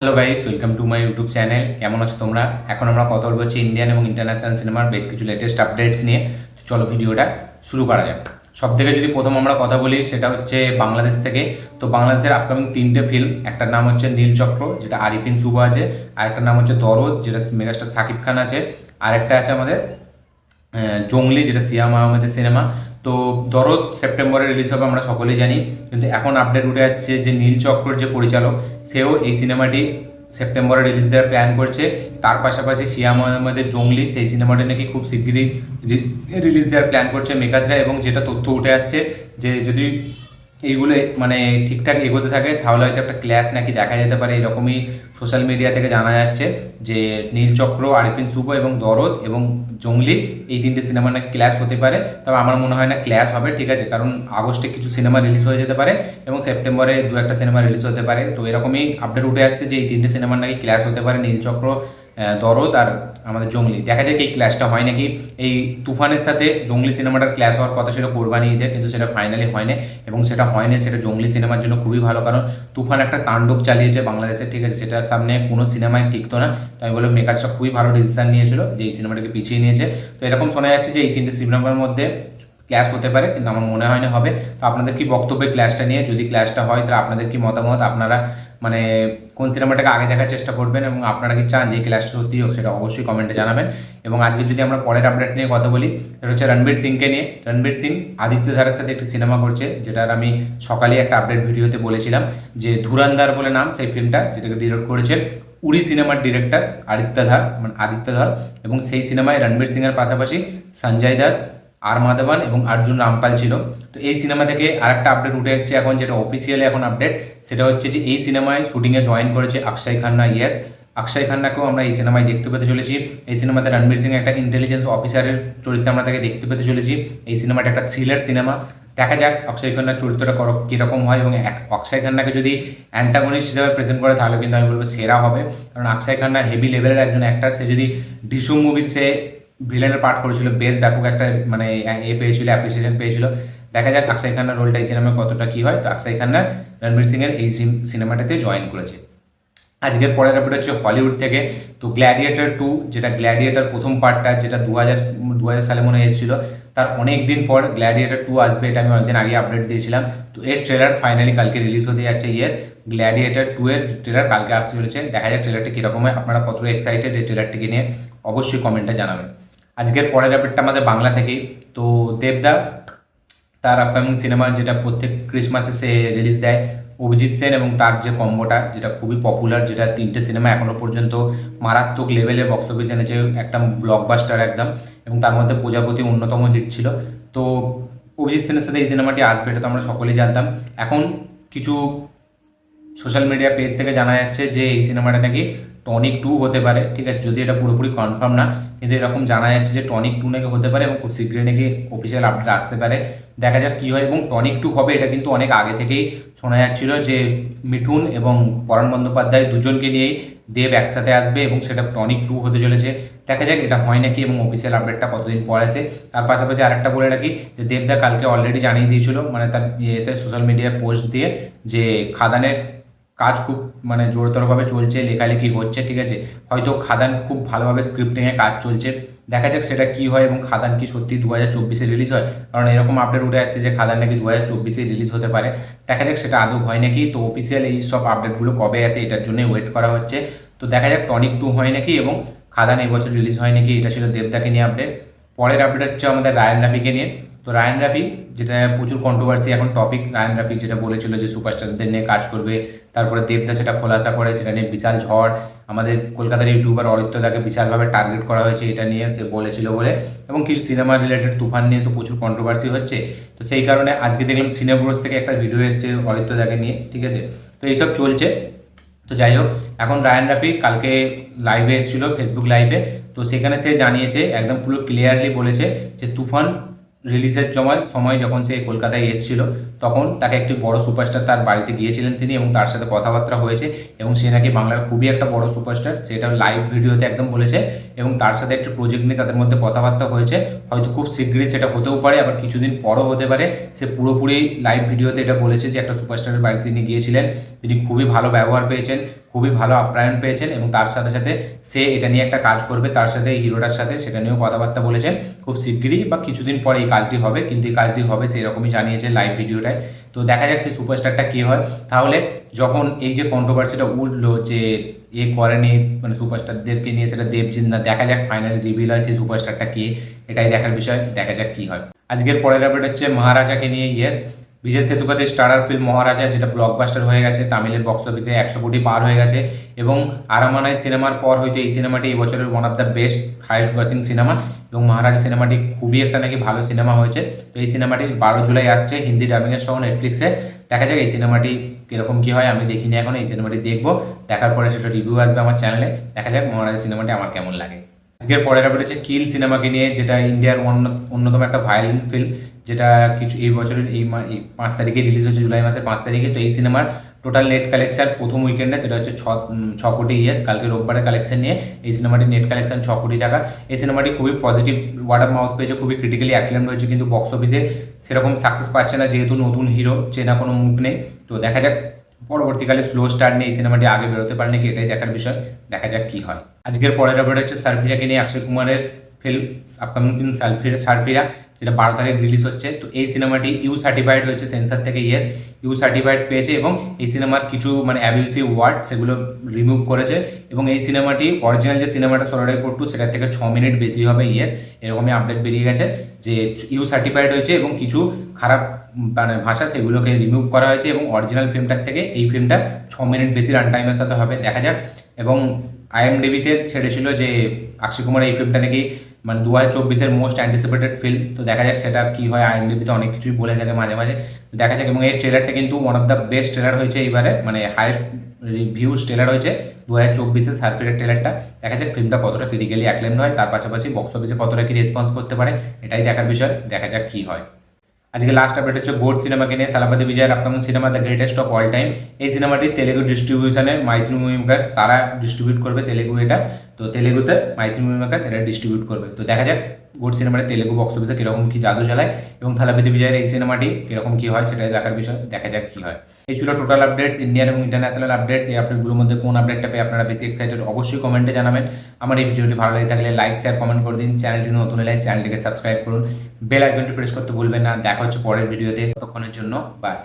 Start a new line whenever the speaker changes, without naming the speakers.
Hello guys, welcome to my YouTube channel. কেমন আছো তোমরা? এখন আমরা কথা বলবো হচ্ছে ইন্ডিয়ান এবং ইন্টারন্যাশনাল সিনেমার বেশ কিছু লেটেস্ট আপডেটস নিয়ে। তো চলো ভিডিওটা শুরু করা যাক। সব থেকে যদি প্রথম আমরা কথা বলি সেটা হচ্ছে বাংলাদেশ থেকে। তো বাংলাদেশের আপকামিং তিনটে ফিল্ম, একটার নাম হচ্ছে নীলচক্র যেটা আরিফিন শুভ আছে, আর একটার নাম হচ্ছে দরদ যেটা মেগাস্টার শাকিব খান আছে, আর একটা আছে আমাদের জংলি যেটা সিয়াম আহমেদের সিনেমা। তো দরদ সেপ্টেম্বরে রিলিজ হবে আমরা সকলেই জানি, কিন্তু এখন আপডেট উঠে আসছে যে নীলচক্রর যে পরিচালক সেও এই সিনেমাটি সেপ্টেম্বরে রিলিজ দেওয়ার প্ল্যান করছে। তার পাশাপাশি সিয়াম আহমেদের জংলি সেই সিনেমাটি নাকি খুব শিগগিরই রিলিজ দেওয়ার প্ল্যান করছে মেকার্সরা, এবং যেটা তথ্য উঠে আসছে যে যদি এইগুলো মানে ঠিকঠাক এগোতে থাকে তাহলে হয়তো একটা ক্ল্যাশ নাকি দেখা যেতে পারে, এরকমই সোশ্যাল মিডিয়া থেকে জানা যাচ্ছে যে নীলচক্র, আরিফিন শুভ এবং দরদ এবং জংলি এই তিনটে সিনেমা নাকি ক্ল্যাশ হতে পারে। তবে আমার মনে হয় না ক্ল্যাশ হবে, ঠিক আছে, কারণ আগস্টে কিছু সিনেমা রিলিজ হয়ে যেতে পারে এবং সেপ্টেম্বরে দু একটা সিনেমা রিলিজ হতে পারে। তো এরকমই আপডেট উঠে আসছে যে এই তিনটে সিনেমার নাকি ক্ল্যাশ হতে পারে, নীলচক্র, দরদ আর আমাদের জংলি। দেখা যায় কি এই ক্ল্যাশটা হয় নাকি। এই তুফানের সাথে জংলি সিনেমাটার ক্ল্যাশ হওয়ার কথা ছিল কোরবানি ঈদে, কিন্তু সেটা ফাইনালি হয়নি, এবং সেটা হয়নি সেটা জংলি সিনেমার জন্য খুবই ভালো, কারণ তুফান একটা তাণ্ডব চালিয়েছে বাংলাদেশে, ঠিক আছে, সেটার সামনে কোনো সিনেমায় টিকতো না। তো আমি বলবো মেকার্সরা খুবই ভালো ডিসিশন নিয়েছিল যে এই সিনেমাটাকে পিছিয়ে নিয়েছে। তো এরকম শোনা যাচ্ছে যে এই তিনটে সিনেমার মধ্যে ক্ল্যাশ হতে পারে, কিন্তু আমার মনে হয় না হবে। তো আপনাদের কি বক্তব্য ক্ল্যাশটা নিয়ে? যদি ক্ল্যাশটা হয় তাহলে আপনাদের কি মতামত? আপনারা মানে কোন সিনেমাটাকে আগে দেখার চেষ্টা করবেন, এবং আপনারা কি চান যে এই ক্ল্যাশটা সত্যি হোক, সেটা অবশ্যই কমেন্টে জানাবেন। এবং আজকে যদি আমরা পরের আপডেট নিয়ে কথা বলি, সেটা হচ্ছে রণবীর সিংকে নিয়ে। রণবীর সিং আদিত্য ধারের সাথে একটি সিনেমা করছে, যেটার আমি সকালে একটা আপডেট ভিডিওতে বলেছিলাম যে ধুরন্ধর বলে নাম সেই ফিল্মটা, যেটাকে ডিরেক্ট করেছে উড়ি সিনেমার ডিরেক্টর আদিত্য ধর, এবং সেই সিনেমায় রণবীর সিংয়ের পাশাপাশি সঞ্জয় দত্ত, আর মাধবন এবং অর্জুন রামপাল ছিল। তো এই সিনেমা থেকে আরেকটা আপডেট উঠে এসেছে এখন, যেটা অফিসিয়ালি এখন আপডেট, সেটা হচ্ছে যে এই সিনেমায় শুটিংয়ে জয়েন করেছে অক্ষয় খান্না। ইয়েস, অক্ষয় খান্নাকেও আমরা এই সিনেমায় দেখতে পেতে চলেছি। এই সিনেমাতে রণবীর সিং একটা ইন্টেলিজেন্স অফিসারের চরিত্রে আমরা তাকে দেখতে পেতে চলেছি। এই সিনেমাটা একটা থ্রিলার সিনেমা। দেখা যাক অক্ষয় খান্নার চরিত্রটা কীরকম হয়, এবং অক্ষয় খান্নাকে যদি অ্যান্টাগনিস্ট হিসেবে প্রেজেন্ট করে তাহলে কিন্তু আমি বলবো সেরা হবে, কারণ অক্ষয় খান্না হেভি লেভেলের একজন অ্যাক্টার। সে যদি ডিসুম মুভিতে সে ভিলেনের পার্ট করেছিল, বেশ ব্যাপক একটা মানে পেয়েছিল, অ্যাপ্রিসিয়েশন পেয়েছিল। দেখা যাক অক্ষয় খান্নার রোলটা এই সিনেমায় কতটা কী হয়। তো অক্ষয় খান্না রণবীর সিংয়ের এই সিনেমাটাতে জয়েন করেছে। আজকের পরের আপডেট হচ্ছে হলিউড থেকে। তো গ্ল্যাডিয়েটার 2, যেটা গ্ল্যাডিয়েটার প্রথম পার্টটা, যেটা দু হাজার সালে মনে এসেছিল, তার অনেক দিন পর গ্ল্যাডিয়েটার 2 আসবে, এটা আমি অনেকদিন আগে আপডেট দিয়েছিলাম। তো এর ট্রেলার ফাইনালি কালকে রিলিজ হতে যাচ্ছে। ইয়েস, গ্ল্যাডিয়েটার 2 এর ট্রেলার কালকে আসতে চলেছে। দেখা যাক ট্রেলারটা কীরকম হয়, আপনারা কতটা এক্সাইটেড এই ট্রেলারটিকে নিয়ে অবশ্যই কমেন্টে জানাবেন। আজকের পরের আপডেটটা আমাদের বাংলা থেকেই। তো দেবদা তার আপকামিং সিনেমা, যেটা প্রত্যেক ক্রিসমাসে সে রিলিজ দেয়, অভিজিৎ সেন এবং তার যে কম্বোটা, যেটা খুবই পপুলার, যেটা তিনটে সিনেমা এখনও পর্যন্ত মারাত্মক লেভেলে বক্স অফিস এনেছে, একটা ব্লকবাস্টার একদম, এবং তার মধ্যে প্রজাপতি অন্যতম হিট ছিল। তো অভিজিৎ সেনের সাথে এই সিনেমাটি আসবে, এটা তো আমরা সকলেই জানতাম। এখন কিছু সোশ্যাল মিডিয়া পেজ থেকে জানা যাচ্ছে যে এই সিনেমাটা নাকি টনিক 2 হতে পারে, ঠিক আছে, যদি এটা পুরোপুরি কনফার্ম না, কিন্তু এরকম জানা যাচ্ছে যে টনিক 2 নাকি হতে পারে, এবং খুব শীঘ্রই নাকি অফিসিয়াল আপডেট আসতে পারে। দেখা যাক কী হয়। এবং টনিক 2 হবে এটা কিন্তু অনেক আগে থেকেই শোনা যাচ্ছিল যে মিঠুন এবং পরাণ বন্দ্যোপাধ্যায় দুজনকে নিয়েই দেব একসাথে আসবে, এবং সেটা টনিক 2 হতে চলেছে। দেখা যাক এটা হয় নাকি, এবং অফিসিয়াল আপডেটটা কতদিন পর আসে। তার পাশাপাশি আরেকটা বলে রাখি যে দেবদা কালকে অলরেডি জানিয়ে দিয়েছিল, মানে তার ইয়েতে সোশ্যাল মিডিয়ায় পোস্ট দিয়ে, যে খাদানের কাজ খুব মানে জোরতরভাবে চলছে, লেখালেখি হচ্ছে, ঠিক আছে, হয়তো খাদান খুব ভালোভাবে স্ক্রিপ্টিংয়ে কাজ চলছে। দেখা যাক সেটা কী হয়, এবং খাদান কি সত্যি 2024-এ রিলিজ হয়, কারণ এরকম আপডেট উঠে আসছে যে খাদান নাকি 2024-এ রিলিজ হতে পারে। দেখা যাক সেটা আদৌ হয় নাকি। তো অফিসিয়াল এই সব আপডেটগুলো কবে আসে এটার জন্যই ওয়েট করা হচ্ছে। তো দেখা যাক টনিক 2 হয় নাকি, এবং খাদান এই বছর রিলিজ হয় নাকি। এটা ছিল দেবদাকে নিয়ে আপডেট। পরের আপডেট হচ্ছে আমাদের রায়ান রাফিকে নিয়ে। তো রায়ান রাফি, যেটা প্রচুর কন্ট্রোভার্সি এখন টপিক, রায়ান রাফি যেটা বলেছিল যে সুপারস্টারদের নিয়ে কাজ করবে, তারপরে দেবদা সেটা খোলাসা করে, সেটা নিয়ে বিশাল ঝড়। আমাদের কলকাতার ইউটিউবার অরিত্রদাকে বিশালভাবে টার্গেট করা হয়েছে এটা নিয়ে, সে বলেছিল বলে, এবং কিছু সিনেমা রিলেটেড তুফান নিয়ে তো প্রচুর কন্ট্রোভার্সি হচ্ছে। তো সেই কারণে আজকে দেখলাম সিনেব্রোস থেকে একটা ভিডিও এসেছে অরিত্রদাকে নিয়ে, ঠিক আছে। তো এইসব চলছে। তো যাই হোক, এখন রায়ান রাফি কালকে লাইভে এসেছিলো, ফেসবুক লাইভে। তো সেখানে সে জানিয়েছে, একদম পুরো ক্লিয়ারলি বলেছে যে তুফান রিলিজের সময় যখন সে কলকাতায় এসেছিল, তখন তাকে একটি বড় সুপারস্টার তার বাড়িতে গিয়েছিলেন তিনি, এবং তার সাথে কথাবার্তা হয়েছে, এবং সে নাকি বাংলার খুবই একটা বড় সুপারস্টার, সেটা লাইভ ভিডিওতে একদম বলেছে, এবং তার সাথে একটা প্রজেক্ট নিয়ে তাদের মধ্যে কথাবার্তা হয়েছে। হয়তো খুব শীঘ্রই সেটা হতেও পারে, আবার কিছুদিন পরও হতে পারে। সে পুরোপুরি লাইভ ভিডিওতে এটা বলেছে যে একটা সুপারস্টারের বাড়িতে তিনি গিয়েছিলেন, তিনি খুবই ভালো ব্যবহার পেয়েছেন, খুবই ভালো আপ্যায়ন পেয়েছেন এবং তার সাথে সাথে সে এটা নিয়ে একটা কাজ করবে তার সাথে হিরোটার সাথে, সেটা নিয়েও কথাবার্তা বলেছেন। খুব শিগগিরই বা কিছুদিন পরে এই কাজটি হবে, কিন্তু এই কাজটি হবে সেই রকমই জানিয়েছে লাইভ ভিডিওটায়। তো দেখা যাক সেই সুপারস্টারটা কে হয়। তাহলে যখন এই যে কন্ট্রোভার্সিটা উঠলো যে এ করেনি মানে সুপারস্টারদেরকে নিয়ে, সেটা দেবজিৎ না, দেখা যাক ফাইনালি রিভিল হয় সেই সুপারস্টারটা কে, এটাই দেখার বিষয়। দেখা যাক কি হয়। আজকের পরের আপডেট হচ্ছে মহারাজাকে নিয়ে। ইয়েস, বিজয় সেতুপতির স্টারার ফিল্ম মহারাজা, যেটা ব্লকবাস্টার হয়ে গেছে, তামিলের বক্স অফিসে 100 কোটি পার হয়ে গেছে এবং আরামানাই সিনেমার পর হয়তো এই সিনেমাটি এই বছরের one of the best highest grossing cinema এবং মহারাজা সিনেমাটি খুবই একটা নাকি ভালো সিনেমা হয়েছে। তো এই সিনেমাটি 12 জুলাই আসছে হিন্দি ডাবিংয়ের সহ নেটফ্লিক্সে। দেখা যাক এই সিনেমাটি কীরকম কী হয়, আমি দেখিনি এখন, এই সিনেমাটি দেখবো, দেখার পরে সেটা রিভিউ আসবে আমার চ্যানেলে। দেখা যাক মহারাজা সিনেমাটি আমার কেমন লাগে। আজকের পরের আপডেট হচ্ছে কিল সিনেমাকে নিয়ে, যেটা ইন্ডিয়ার অন্যতম একটা ভায়োলেন্ট ফিল্ম, যেটা কিছু এই বছরের এই 5 তারিখে রিলিজ হচ্ছে, জুলাই মাসের 5 তারিখে। তো এই সিনেমার টোটাল নেট কালেকশন প্রথম উইকেন্ডে সেটা হচ্ছে 6 কোটি। ইয়েস, কালকে রোববারের কালেকশন নিয়ে এই সিনেমাটির নেট কালেকশন 6 কোটি টাকা। এই সিনেমাটি খুবই পজিটিভ ওয়ার্ড অফ মাউথ পেয়েছে, খুবই ক্রিটিক্যালি অ্যাক্লেমড হয়েছে, কিন্তু বক্স অফিসে সেরকম সাকসেস পাচ্ছে না, যেহেতু নতুন হিরো, চেনা কোনো মুখ নেই। তো দেখা যাক পরবর্তীকালে স্লো স্টার্ট নিয়ে এই সিনেমাটি আগে বেরোতে পারে নাকি, এটাই দেখার বিষয়। দেখা যাক কি হয়। আজকের পরের আপডেট হচ্ছে সার্ফিরাকে নিয়ে, অক্ষয় কুমারের ফিল্ম আপকামিং ফিল্ম সার্ফিরা, যেটা 12 তারিখ রিলিজ হচ্ছে। তো এই সিনেমাটি ইউ সার্টিফাইড হয়েছে সেন্সার থেকে। ইয়েস, ইউ সার্টিফাইড পেয়েছে এবং এই সিনেমার কিছু মানে অ্যাবিউসিভ ওয়ার্ড সেগুলো রিমুভ করেছে এবং এই সিনেমাটি অরিজিনাল যে সিনেমাটা সোনার টু সেটার থেকে 6 মিনিট বেশি হবে। ইয়েস, এরকমই আপডেট বেরিয়ে গেছে যে ইউ সার্টিফাইড হয়েছে এবং কিছু খারাপ মানে ভাষা সেগুলোকে রিমুভ করা হয়েছে এবং অরিজিনাল ফিল্মটার থেকে এই ফিল্মটা 6 মিনিট বেশি রান টাইমের সাথে হবে। দেখা যাক। এবং IMDb-তে ছেড়েছিল যে অক্ষয় কুমার এই ফিল্মটা নাকি মানে 2024-এর মোস্ট অ্যান্টিসিপেটেড ফিল্ম। তো দেখা যাক সেটা কী হয়। IMDb-তে অনেক কিছুই বলে থাকে মাঝে মাঝে। দেখা যাক। এবং এই ট্রেলারটা কিন্তু one of the best trailer হয়েছে এইবারে, মানে হাইস্ট রিভিউজ ট্রেলার হয়েছে 2024-এর সার্ফিরের ট্রেলারটা। দেখা যাক ফিল্মটা কতটা ক্রিটিক্যালি অ্যাক্লেমড হয়, তার পাশাপাশি বক্স অফিসে কতটা কি রেসপন্স করতে পারে, এটাই দেখার বিষয়। দেখা যাক কী হয়। আজকে লাস্ট আপডেট হচ্ছে গোড সিনেমাকে নিয়ে। থালাপতি বিজয়ের upcoming cinema the greatest of all time. এই সিনেমাটি তেলেগু ডিস্ট্রিবিউশনে মাইথিলি মুভি মেকার্স তারা ডিস্ট্রিবিউট করবে তেলেগু এটা। তো তেলেগুতে মাইথিলি মুভি মেকার্স এটা ডিস্ট্রিবিউট করবে। তো দেখা যাক গোড সিনেমাটি তেলেগু বক্স অফিসে কীরকম কী জাদু চালায় এবং থালাপতি বিজয়ের এই সিনেমাটি কীরকম কী হয় সেটাই দেখার বিষয়। দেখা যাক কী হয়। এই ছিল টোটাল আপডেটস, ইন্ডিয়ান এবং ইন্টারন্যাশনাল আপডেটস। এই আপডেটগুলোর মধ্যে কোন আপডেটটা পেয়ে আপনারা বেশি এক্সাইটেড অবশ্যই কমেন্টে জানাবেন। আমার এই ভিডিওটি ভালো লাগে থাকলে লাইক শেয়ার কমেন্ট করে দিন। চ্যানেলটি নতুন এলে চ্যানেলটিকে সাবস্ক্রাইব করুন, বেল আইকনটি প্রেস করতে ভুলবেন না। দেখা হচ্ছে পরের ভিডিওতে, ততক্ষণের জন্য বাই।